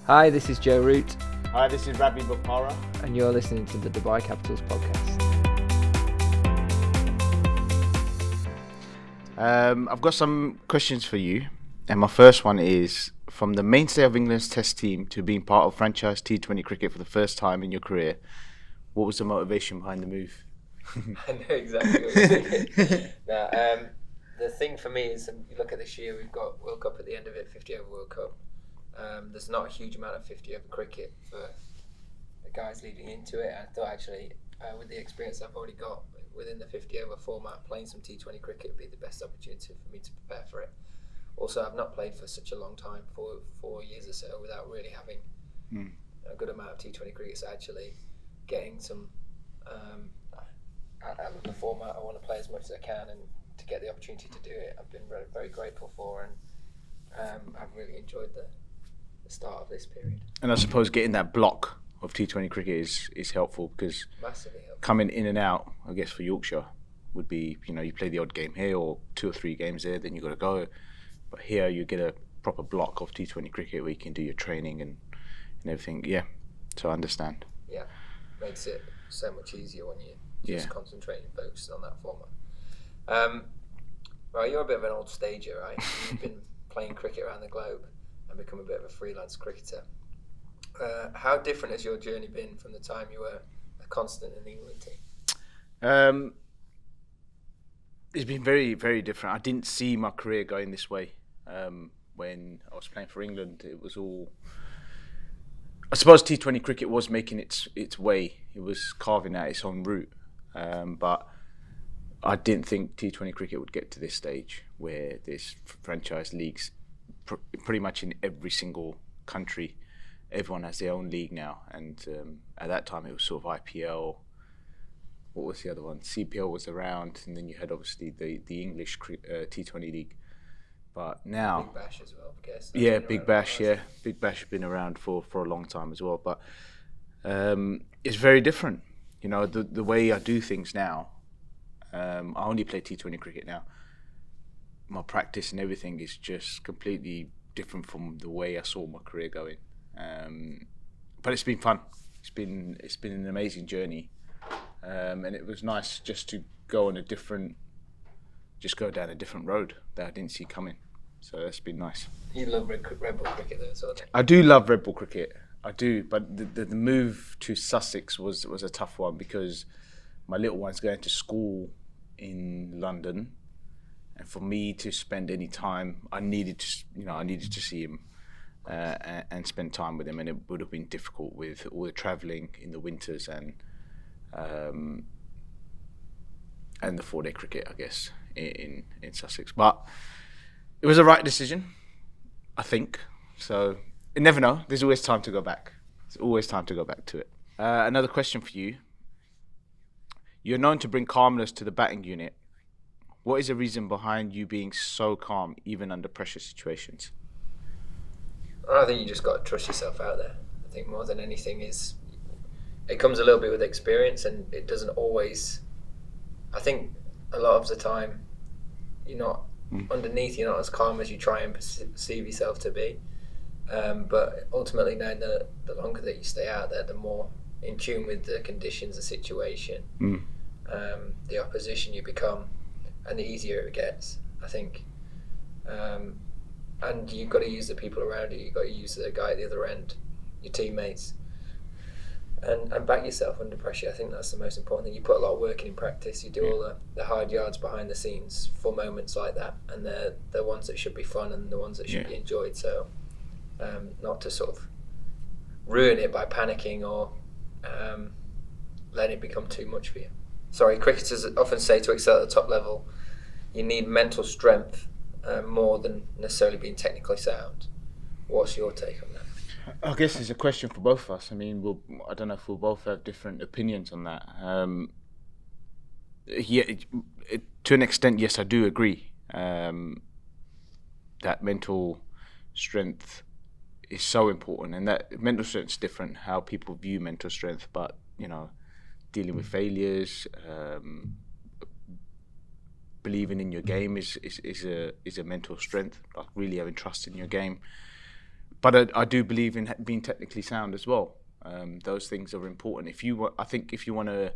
Hi, this is Joe Root. Hi, this is Ravi Bopara. And you're listening to the Dubai Capitals podcast. I've got some questions for you. And my first one is, from the mainstay of England's test team to being part of franchise T20 cricket for the first time in your career, what was the motivation behind the move? I know exactly what you're thinking. Now, the thing for me is, you look at this year, we've got World Cup at the end of it, 50 over World Cup. There's not a huge amount of 50 over cricket for the guys leading into it. I thought actually, with the experience I've already got within the 50 over format, playing some T20 cricket would be the best opportunity for me to prepare for it. Also, I've not played for such a long time, 4 years or so, without really having a good amount of T20 cricket. So actually getting some out of the format, I want to play as much as I can, and to get the opportunity to do it, I've been very, very grateful for, and I've really enjoyed the start of this period. And I suppose getting that block of T20 cricket is helpful, because Massively helpful. Coming in and out, I guess, for Yorkshire would be, you play the odd game here or 2 or 3 games there, then you got to go. But here you get a proper block of T20 cricket where you can do your training and everything. Yeah, so I understand. Yeah, makes it so much easier when you just concentrate and focus on that format. Well, you're a bit of an old stager, right? You've been playing cricket around the globe and become a bit of a freelance cricketer. How different has your journey been from the time you were a constant in the England team? It's been very, very different. I didn't see my career going this way. When I was playing for England, it was all... I suppose T20 cricket was making its way. It was carving out its own route. But I didn't think T20 cricket would get to this stage where there's franchise leagues pretty much in every single country. Everyone has their own league now. And at that time, it was sort of IPL. What was the other one? CPL was around, and then you had obviously the English T20 league. But now, Big Bash as well, I guess. Yeah, Big Bash. Yeah, Big Bash has been around for a long time as well. But it's very different. The way I do things now. I only play T20 cricket now. My practice and everything is just completely different from the way I saw my career going. But it's been fun. It's been an amazing journey. And it was nice just to go down a different road that I didn't see coming. So that's been nice. You love Red Bull cricket though, so I do love Red Bull cricket. I do, but the move to Sussex was a tough one, because my little one's going to school in London, and for me to spend any time, I needed to see him and spend time with him, and it would have been difficult with all the travelling in the winters and the 4-day cricket, I guess, in Sussex. But it was the right decision, I think. So you never know. There's always time to go back. There's always time to go back to it. Another question for you. You're known to bring calmness to the batting unit. What is the reason behind you being so calm, even under pressure situations? I think you just got to trust yourself out there. I think more than anything it comes a little bit with experience, and it doesn't always... I think a lot of the time you're not underneath, you're not as calm as you try and perceive yourself to be. But ultimately, knowing that the longer that you stay out there, the more in tune with the conditions, the situation, the opposition you become, and the easier it gets, I think. And you've got to use the people around you. You've got to use the guy at the other end, your teammates, and back yourself under pressure. I think that's the most important thing. You put a lot of work in practice. You do all the hard yards behind the scenes for moments like that, and they're the ones that should be fun and the ones that should be enjoyed. So not to sort of ruin it by panicking or letting it become too much for you. Sorry, cricketers often say to excel at the top level, you need mental strength more than necessarily being technically sound. What's your take on that? I guess it's a question for both of us. I mean, I don't know if we'll both have different opinions on that. To an extent, yes, I do agree that mental strength is so important, and that mental strength is different how people view mental strength. But dealing with failures, believing in your game is a mental strength. Like really having trust in your game. But I do believe in being technically sound as well. Those things are important. I think if you want to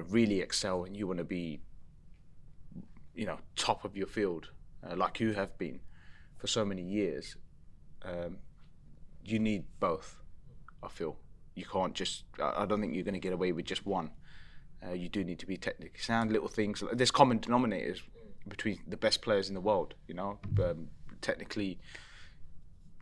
really excel and you want to be, top of your field, like you have been for so many years, you need both. I feel you can't just. I don't think you're going to get away with just one. You do need to be technically sound. Little things. There's common denominators between the best players in the world. Technically.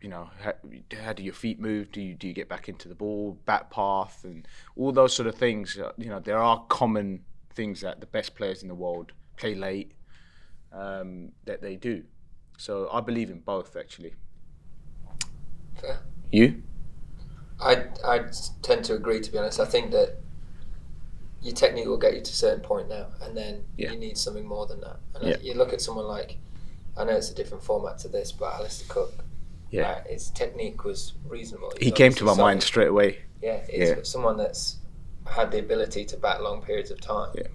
How do your feet move? Do you get back into the ball, bat path, and all those sort of things? There are common things that the best players in the world play late, that they do. So I believe in both, actually. Fair. You? I tend to agree, to be honest. I think that your technique will get you to a certain point now, and then you need something more than that. And you look at someone like, I know it's a different format to this, but Alistair Cook. Yeah, his technique was reasonable. He came to my mind straight away. Yeah, it's someone that's had the ability to bat long periods of time. Yeah.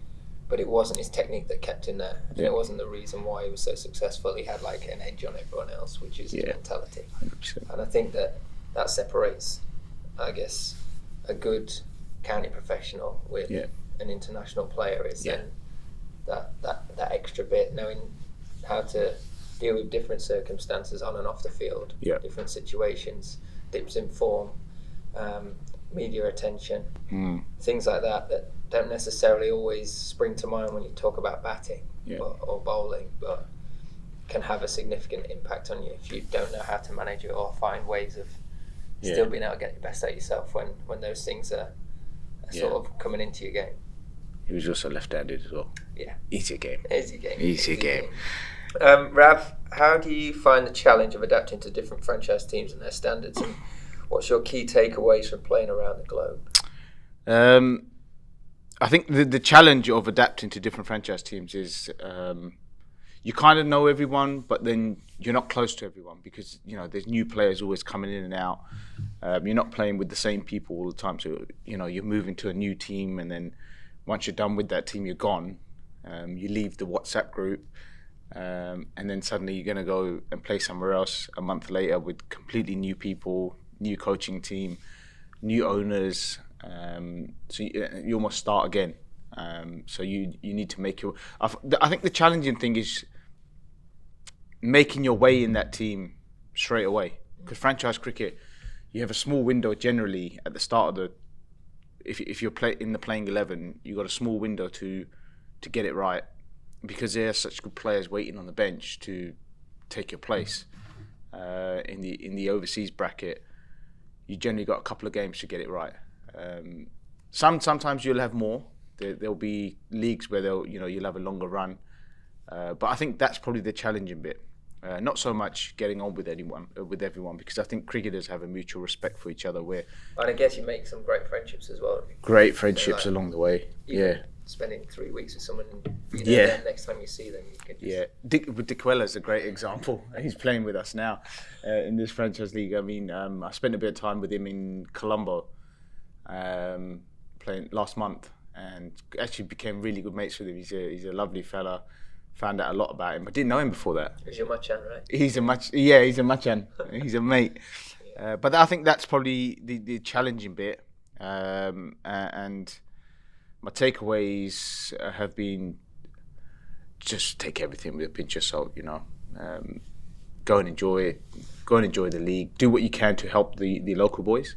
But it wasn't his technique that kept him there. And it wasn't the reason why he was so successful. He had like an edge on everyone else, which is his mentality. 100%. And I think that separates, I guess, a good county professional with an international player is that extra bit, knowing how to deal with different circumstances on and off the field, different situations, dips in form, media attention, things like that don't necessarily always spring to mind when you talk about batting or bowling, but can have a significant impact on you if you don't know how to manage it or find ways of still being able to get your best out yourself when those things are sort of coming into your game. He was also left-handed as well. Yeah. Easy game. Easy game. Rav, how do you find the challenge of adapting to different franchise teams and their standards, and what's your key takeaways from playing around the globe? I think the challenge of adapting to different franchise teams is you kind of know everyone, but then you're not close to everyone because there's new players always coming in and out. You're not playing with the same people all the time, so you're moving to a new team, and then once you're done with that team, you're gone. You leave the WhatsApp group. And then suddenly you're going to go and play somewhere else a month later with completely new people, new coaching team, new owners. So you almost start again. So you need to make your... I think the challenging thing is making your way in that team straight away. Because franchise cricket, you have a small window generally at the start of the... If you're in the playing 11, you've got a small window to get it right. Because there are such good players waiting on the bench to take your place in the overseas bracket, you generally got a couple of games to get it right. Sometimes you'll have more. There'll be leagues where you'll have a longer run, but I think that's probably the challenging bit. Not so much getting on with everyone, because I think cricketers have a mutual respect for each other. And I guess you make some great friendships as well. Great friendships along the way. Spending 3 weeks with someone, then next time you see them, you can just... Dick Weller's a great example. He's playing with us now in this franchise league. I mean, I spent a bit of time with him in Colombo playing last month, and actually became really good mates with him. He's a lovely fella. Found out a lot about him. I didn't know him before that. He's your Machan, right? He's a Machan. He's a mate. But I think that's probably the challenging bit. And my takeaways have been just take everything with a pinch of salt, Go and enjoy it. Go and enjoy the league. Do what you can to help the local boys.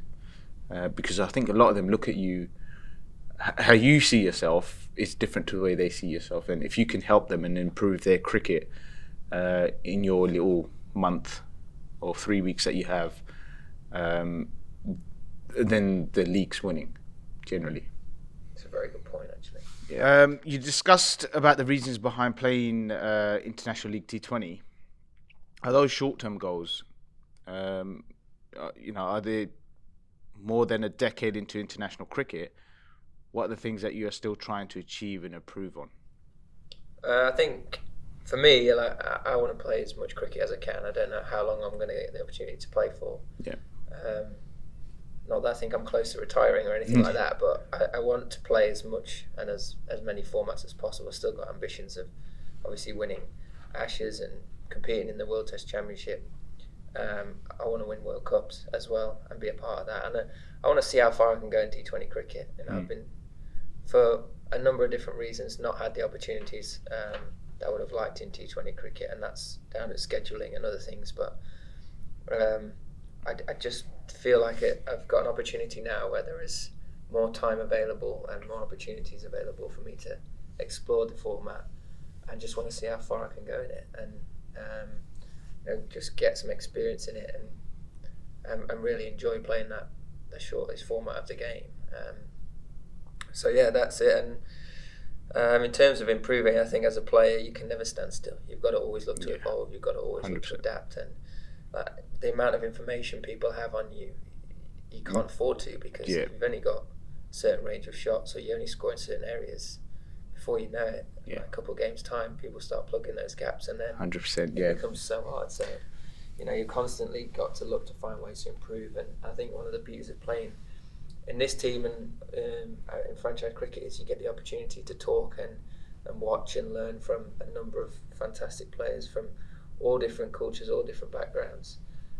Because I think a lot of them look at you, how you see yourself is different to the way they see yourself. And if you can help them and improve their cricket in your little month or 3 weeks that you have, then the league's winning, generally. It's a very good point, actually. Yeah. You discussed about the reasons behind playing International League T20. Are those short-term goals? Are they more than a decade into international cricket? What are the things that you are still trying to achieve and improve on? I think for me, I want to play as much cricket as I can. I don't know how long I'm going to get the opportunity to play for. Yeah. Not that I think I'm close to retiring or anything like that, but I want to play as much and as many formats as possible. I've still got ambitions of obviously winning Ashes and competing in the World Test Championship. I want to win World Cups as well and be a part of that. And I want to see how far I can go in T20 cricket. And I've been, for a number of different reasons, not had the opportunities that I would have liked in T20 cricket, and that's down to scheduling and other things. But I just feel like I've got an opportunity now where there is more time available and more opportunities available for me to explore the format, and just want to see how far I can go in it, and just get some experience in it, and really enjoy playing the shortest format of the game. So yeah, that's it. And in terms of improving, I think as a player you can never stand still. You've got to always look to evolve. You've got to always 100%. Look to adapt. And the amount of information people have on you, you can't afford to, because if you've only got a certain range of shots, or you only score in certain areas, before you know it, in a couple of games time, people start plugging those gaps, and then 100%, it becomes so hard. So you've constantly got to look to find ways to improve. And I think one of the beauties of playing in this team and in franchise cricket is you get the opportunity to talk and watch and learn from a number of fantastic players from all different cultures, all different backgrounds,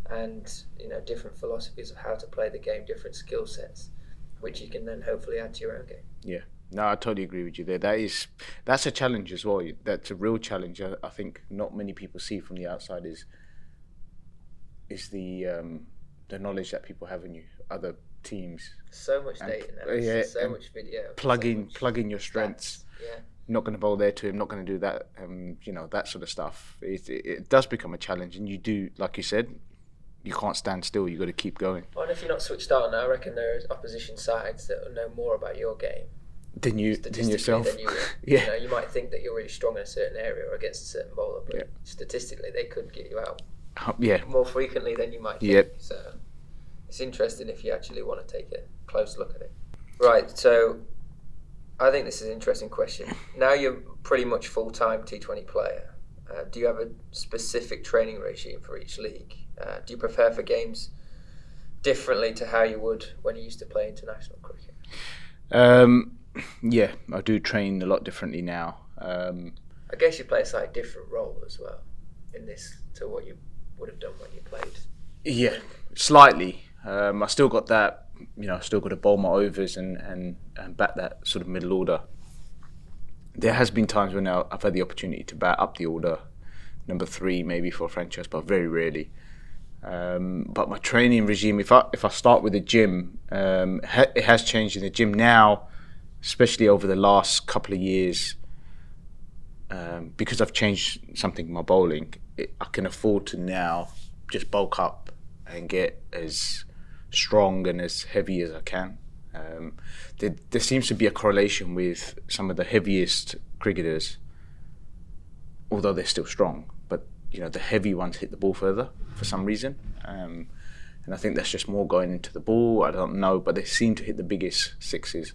and different philosophies of how to play the game, different skill sets, which you can then hopefully add to your own game. Yeah, no, I totally agree with you there. That's a challenge as well. That's a real challenge. I think not many people see from the outside is the knowledge that people have in you, other teams. So much data now. So much video. Plug in your strengths. Yeah. Not going to bowl there to him, not going to do that, that sort of stuff. It does become a challenge, and you do, like you said, you can't stand still. You've got to keep going. Well, and if you're not switched on, I reckon there are opposition sides that know more about your game than yourself. Than you will. You might think that you're really strong in a certain area or against a certain bowler, but statistically they could get you out more frequently than you might think. So it's interesting if you actually want to take a close look at it. Right, so I think this is an interesting question. Now you're pretty much full-time T20 player. Do you have a specific training regime for each league? Do you prepare for games differently to how you would when you used to play international cricket? Yeah, I do train a lot differently now. I guess you play a slightly different role as well in this to what you would have done when you played. Yeah, slightly. I still got that. Still got to bowl my overs and bat that sort of middle order. There has been times when I've had the opportunity to bat up the order, number 3 maybe for a franchise, but very rarely. But my training regime, if I start with the gym, it has changed in the gym now, especially over the last couple of years, because I've changed something in my bowling. I can afford to now just bulk up and get as strong and as heavy as I can. There seems to be a correlation with some of the heaviest cricketers, although they're still strong, but the heavy ones hit the ball further for some reason, and I think that's just more going into the ball. I don't know, but they seem to hit the biggest sixes.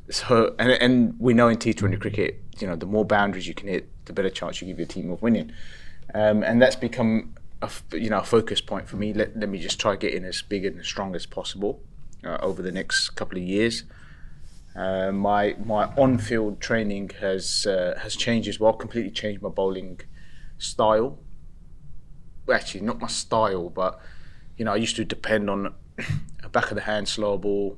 So and we know in T20 cricket, the more boundaries you can hit, the better chance you give your team of winning, and that's become a focus point for me. Let me just try getting as big and as strong as possible over the next couple of years. My on-field training has changed as well. Completely changed my bowling style. Well, actually, not my style, but I used to depend on a back of the hand slow ball.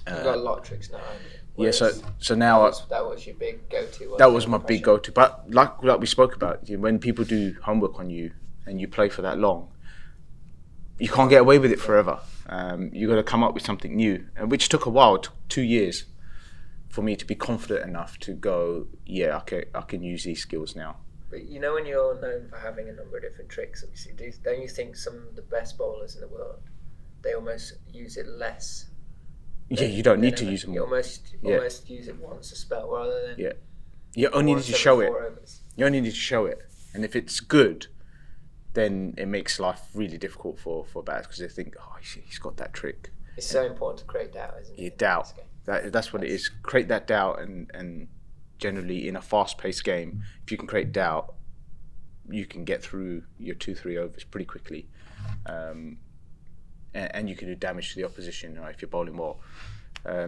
You've got a lot of tricks now, haven't you? So now that was your big go-to. That was my big go-to. But like we spoke about, when people do homework on you and you play for that long, you can't get away with it forever. You got to come up with something new, which took a while. It took 2 years for me to be confident enough to go, I can use these skills now. But when you're known for having a number of different tricks, obviously, don't you think some of the best bowlers in the world, they almost use it less? You don't need to use them. You almost use it once a spell rather than you only need to show it. Overs. You only need to show it, and if it's good, then it makes life really difficult for batters because they think, he's got that trick. It's so important to create doubt, isn't it? Doubt. That's what it is. Create that doubt, and generally in a fast-paced game, if you can create doubt, you can get through your 2-3 overs pretty quickly, and you can do damage to the opposition if you're bowling well.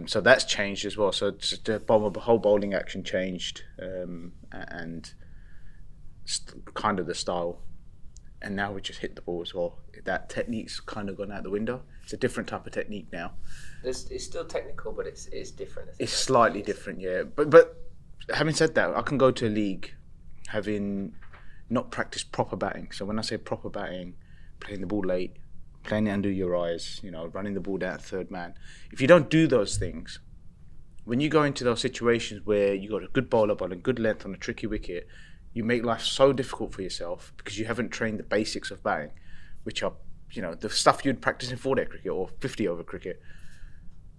So that's changed as well. So the whole bowling action changed, and kind of the style and now we just hit the ball as well. That technique's kind of gone out the window. It's a different type of technique now. It's still technical, but it's different. It's slightly different, yeah. But having said that, I can go to a league having not practiced proper batting. So when I say proper batting, playing the ball late, playing it under your eyes, running the ball down third man. If you don't do those things, when you go into those situations where you got a good bowler bowling good length on a tricky wicket, you make life so difficult for yourself because you haven't trained the basics of batting, which are, the stuff you'd practice in 4-day cricket or 50-over cricket.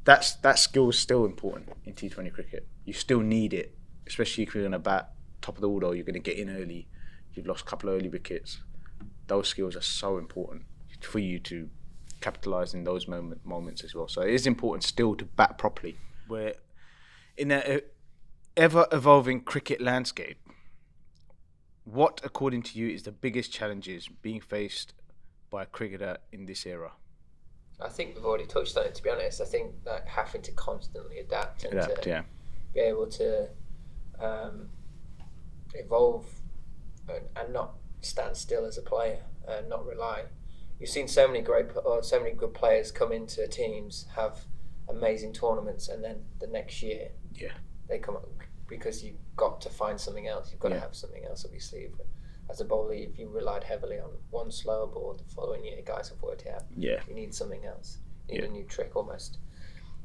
That skill is still important in T20 cricket. You still need it, especially if you're going to bat top of the order, you're going to get in early, you've lost a couple of early wickets. Those skills are so important for you to capitalise in those moments as well. So it is important still to bat properly. We're in an ever-evolving cricket landscape. What, according to you, is the biggest challenges being faced by a cricketer in this era? I think we've already touched on it, to be honest. I think like having to constantly adapt and to be able to evolve and not stand still as a player and not rely. You've seen so many good players come into teams, have amazing tournaments, and then the next year they come up because you've got to find something else. You've got to have something else up your sleeve. As a bowler, if you relied heavily on one slower ball, the following year guys have worked out. You need something else. You need a new trick almost.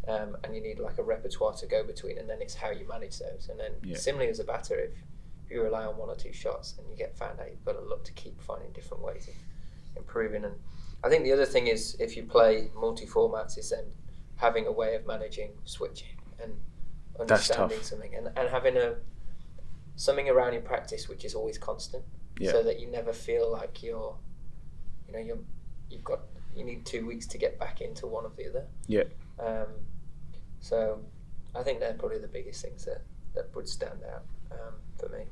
And you need like a repertoire to go between, and then it's how you manage those. And then similarly as a batter, if you rely on one or two shots and you get found out, you've got to look to keep finding different ways of improving. And I think the other thing is, if you play multi-formats, is then having a way of managing switching and understanding something, and having something around your practice which is always constant, so that you never feel like you need 2 weeks to get back into one of the other. So I think they're probably the biggest things that would stand out for me.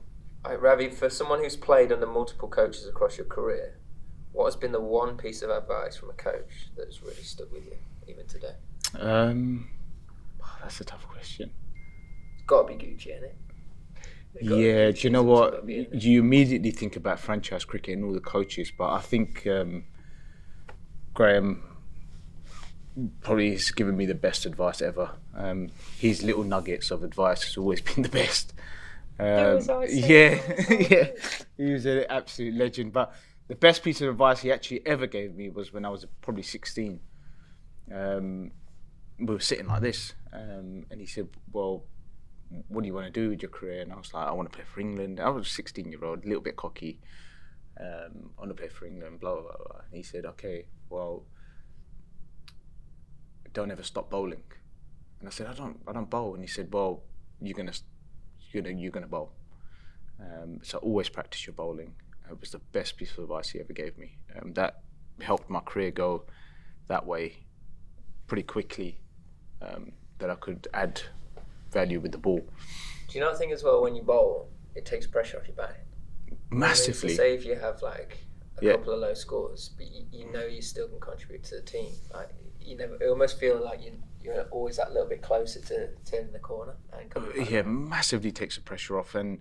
Right, Ravi, for someone who's played under multiple coaches across your career, what has been the one piece of advice from a coach that has really stuck with you, even today? That's a tough question. It's got to be Gucci, isn't it? Yeah, do you know what? You immediately think about franchise cricket and all the coaches, but I think Graham probably has given me the best advice ever. His little nuggets of advice has always been the best. He was an absolute legend. But the best piece of advice he actually ever gave me was when I was probably 16. We were sitting like this, and he said, well, what do you want to do with your career? And I was like, I want to play for England. I was a 16-year-old, a little bit cocky. I want to play for England, blah, blah, blah. And he said, okay, well, don't ever stop bowling. And I said, I don't bowl. And he said, well, you're gonna bowl. So always practice your bowling. It was the best piece of advice he ever gave me. That helped my career go that way pretty quickly, that I could add value with the ball. Do you not think as well, when you bowl, it takes pressure off your batting? Massively. So say if you have like a couple of low scores, but you know you still can contribute to the team. Like it almost feel like you're always that little bit closer to turning the corner. And massively takes the pressure off, and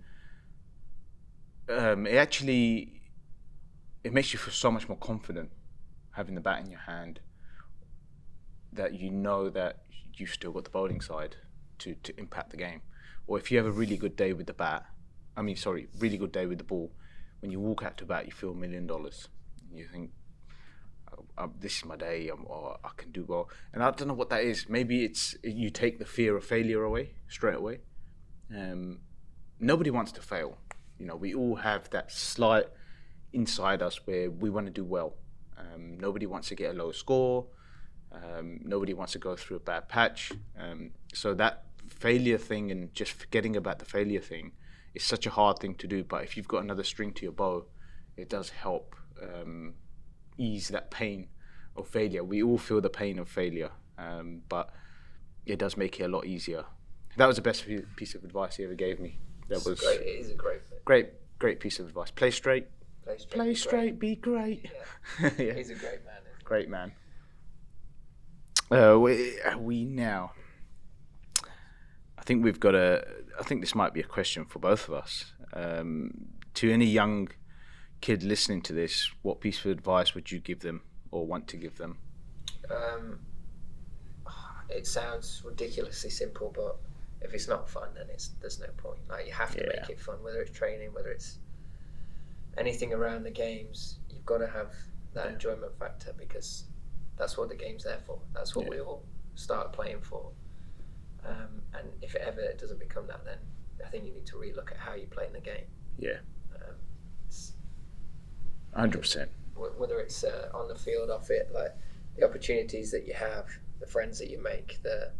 it makes you feel so much more confident having the bat in your hand, that you know that you've still got the bowling side to impact the game. Or if you have a really good day with the really good day with the ball, when you walk out to bat, you feel $1 million. You think, this is my day, or I can do well. And I don't know what that is. Maybe it's you take the fear of failure away straight away. Nobody wants to fail. We all have that slight inside us where we want to do well. Nobody wants to get a low score. Nobody wants to go through a bad patch. So that failure thing, and just forgetting about the failure thing, is such a hard thing to do. But if you've got another string to your bow, it does help ease that pain of failure. We all feel the pain of failure, but it does make it a lot easier. That was the best piece of advice he ever gave me. It is a great piece of advice. Play straight. Play straight. Be great. Yeah. He's a great man. Great man. We now. I think we've got I think this might be a question for both of us. To any young kid listening to this, what piece of advice would you give them or want to give them? It sounds ridiculously simple, but if it's not fun, then there's no point. Like, you have to make it fun, whether it's training, whether it's anything around the games. You've got to have that enjoyment factor, because that's what the game's there for. That's what we all start playing for. And if it ever doesn't become that, then I think you need to relook at how you're playing the game. Yeah. 100%. Whether it's on the field, off it, like the opportunities that you have, the friends that you make, the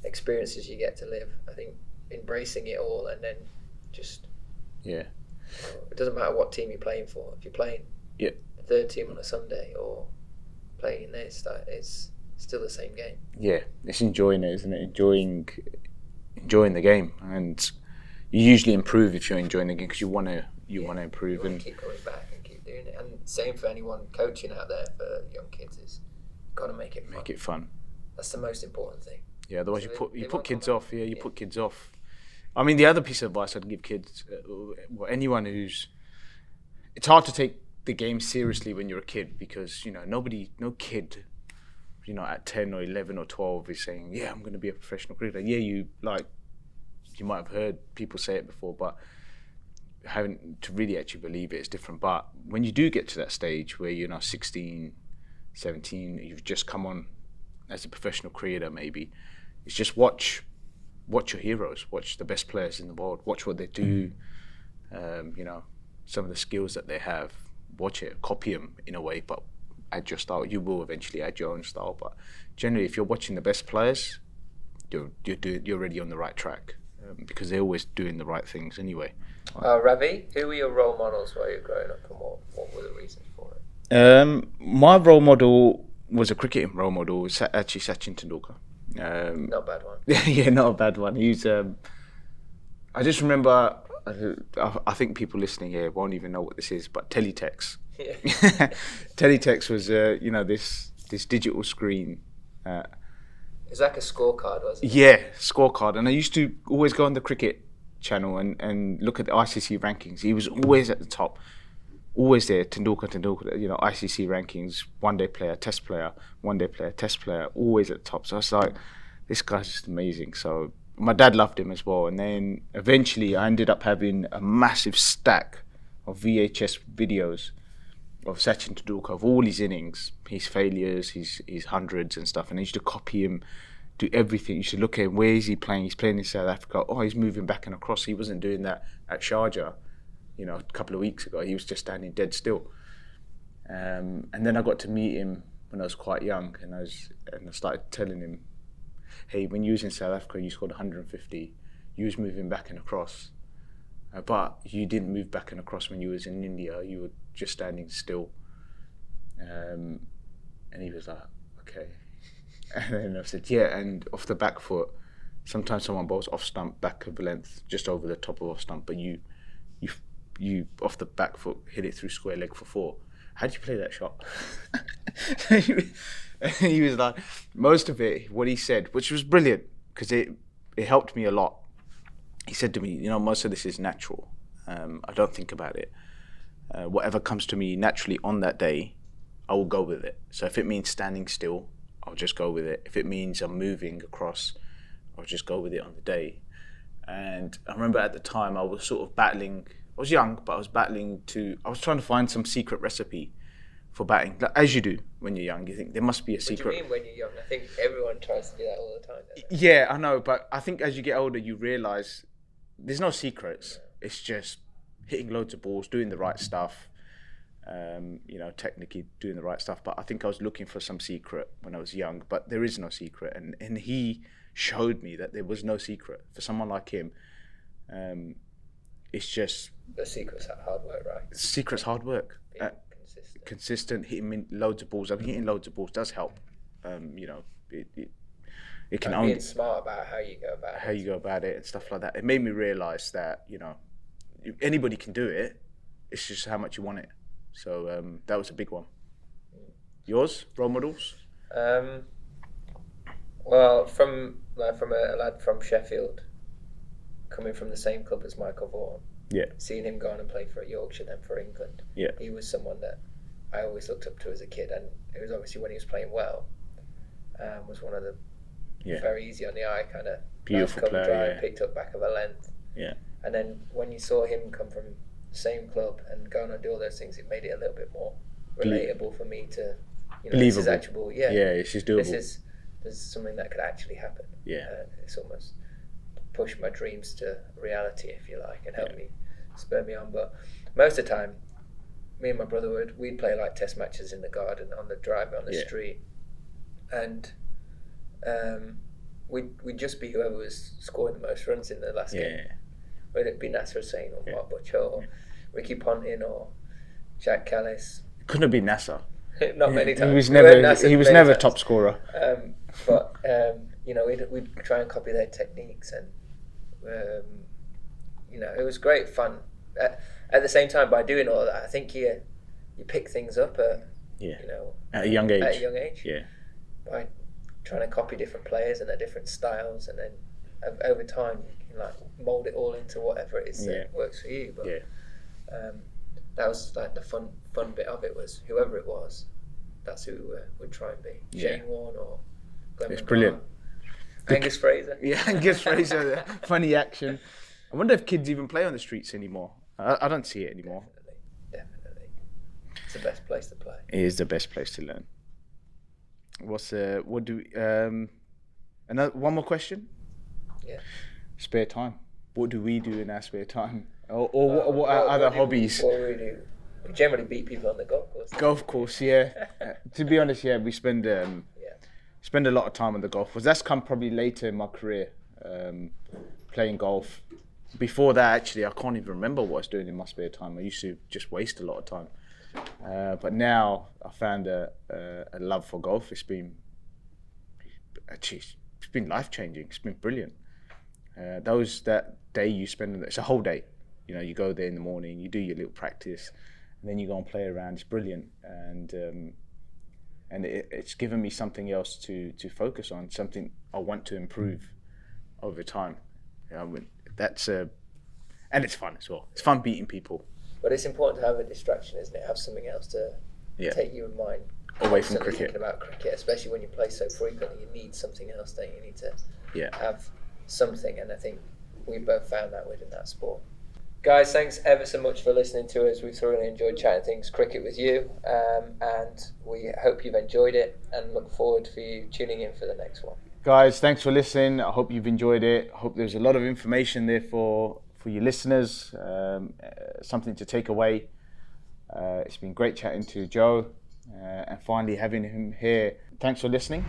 experiences you get to live. I think embracing it all, and then just it doesn't matter what team you're playing for. If you're playing the third team on a Sunday or playing in this, it's still the same game. Yeah, it's enjoying it, isn't it? Enjoying the game, and you usually improve if you're enjoying the game, because you want to improve and keep coming back and keep doing it. And same for anyone coaching out there for young kids, is got to make it fun. Make it fun. That's the most important thing. Yeah, otherwise you put kids off. Yeah, you put kids off. I mean, the other piece of advice I'd give kids, anyone who's, it's hard to take the game seriously when you're a kid, because no kid, at 10 or 11 or 12 is saying, yeah, I'm going to be a professional cricketer. Yeah, you might have heard people say it before, but having to really actually believe it is different. But when you do get to that stage where you're now 16, 17, you've just come on as a professional cricketer, maybe it's just watch your heroes, watch the best players in the world, watch what they do, some of the skills that they have, watch it, copy them in a way, but add your style. You will eventually add your own style, but generally if you're watching the best players, you're already on the right track, because they're always doing the right things anyway. Ravi, who were your role models while you were growing up, and what were the reasons for it? My role model was a cricketing role model. It was actually Sachin Tendulkar. Not a bad one. Yeah, not a bad one. He's. I just remember. I think people listening here won't even know what this is, but teletext. Yeah. Teletext was, this digital screen. It's like a scorecard, wasn't it? Yeah, scorecard. And I used to always go on the cricket channel and look at the ICC rankings. He was always at the top. Always there, Tendulkar, ICC rankings, one-day player, test player, one-day player, test player, always at the top. So I was like, this guy's just amazing. So my dad loved him as well. And then eventually I ended up having a massive stack of VHS videos of Sachin Tendulkar, of all his innings, his failures, his hundreds and stuff. And I used to copy him, do everything. You should look at him, where is he playing? He's playing in South Africa. Oh, he's moving back and across. He wasn't doing that at Sharjah. A couple of weeks ago, he was just standing dead still. And then I got to meet him when I was quite young, and I started telling him, hey, when you was in South Africa, you scored 150. You was moving back and across, but you didn't move back and across when you was in India. You were just standing still. And he was like, okay. And then I said, yeah. And off the back foot, sometimes someone bowls off stump, back of length, just over the top of off stump, but you off the back foot hit it through square leg for 4. How did you play that shot? He was like, most of it, what he said, which was brilliant, because it helped me a lot. He said to me, most of this is natural. I don't think about it. Whatever comes to me naturally on that day, I will go with it. So if it means standing still, I'll just go with it. If it means I'm moving across, I'll just go with it on the day. And I remember at the time I was sort of battling. I was young, but I was trying to find some secret recipe for batting. As you do when you're young, you think there must be a secret. What do you mean when you're young? I think everyone tries to do that all the time, don't they? Yeah, I know, but I think as you get older, you realise there's no secrets. Yeah. It's just hitting loads of balls, doing the right stuff, technically doing the right stuff. But I think I was looking for some secret when I was young, but there is no secret. And he showed me that there was no secret. For someone like him, it's just... The secret's hard work, right? The secret's hard work. Consistent, hitting loads of balls. I mean, hitting loads of balls does help. It can only... Being smart about how you go about it. And stuff like that. It made me realise that, anybody can do it. It's just how much you want it. So that was a big one. Yours, role models? Well, from a lad from Sheffield, coming from the same club as Michael Vaughan, Yeah. Seeing him go on and play for Yorkshire, then for England. Yeah. He was someone that I always looked up to as a kid, and it was obviously when he was playing well, was one of the very easy on the eye kind of beautiful nice cover player, drive, picked up back of a length. Yeah. And then when you saw him come from the same club and go on and do all those things, it made it a little bit more relatable for me to, believable. This is actual, it's just doable. This is something that could actually happen. Yeah. It's almost pushed my dreams to reality, if you like, and helped me spur me on. But most of the time, me and my brother we'd play like test matches in the garden, on the driveway, on the street, and we'd just be whoever was scoring the most runs in the last game. Whether it be Nasser Hussain or Mark Butcher or Ricky Ponting or Jack Callis. Couldn't have been Nasser. Not many times. He was never top scorer. But we'd try and copy their techniques, and it was great fun. At the same time, by doing all that, I think you pick things up at a young age. At a young age. Yeah. By trying to copy different players and their different styles, and then over time you can like mold it all into whatever it is that works for you. But that was like the fun bit of it, was whoever it was, that's who would try and be. Shane Warne or Glenn It's McGrath. brilliant. Angus Fraser. Yeah, Angus Fraser. Funny action. I wonder if kids even play on the streets anymore. I don't see it anymore. Definitely. It's the best place to play. It is the best place to learn. One more question? Yeah. Spare time. What do we do in our spare time? Or what are other hobbies? What do we do? We generally beat people on the golf course. Golf course, yeah. To be honest, we spend a lot of time on the golf course. That's come probably later in my career, playing golf. Before that, actually, I can't even remember what I was doing in my spare time. I used to just waste a lot of time. But now I found a love for golf. It's been life-changing. It's been brilliant. That day you spend, it's a whole day. You go there in the morning, you do your little practice, and then you go and play around. It's brilliant, and it's given me something else to focus on, something I want to improve over time. And it's fun as well. It's fun beating people. But it's important to have a distraction, isn't it? Have something else to take you in mind. Away from cricket. cricket. Thinking about cricket, especially when you play so frequently, you need something else, don't you? You need to have something, and I think we both found that within that sport. Guys, thanks ever so much for listening to us. We thoroughly enjoyed chatting things cricket with you, and we hope you've enjoyed it, and look forward for you tuning in for the next one. Guys, thanks for listening. I hope you've enjoyed it. I hope there's a lot of information there for your listeners, something to take away. It's been great chatting to Joe, and finally having him here. Thanks for listening.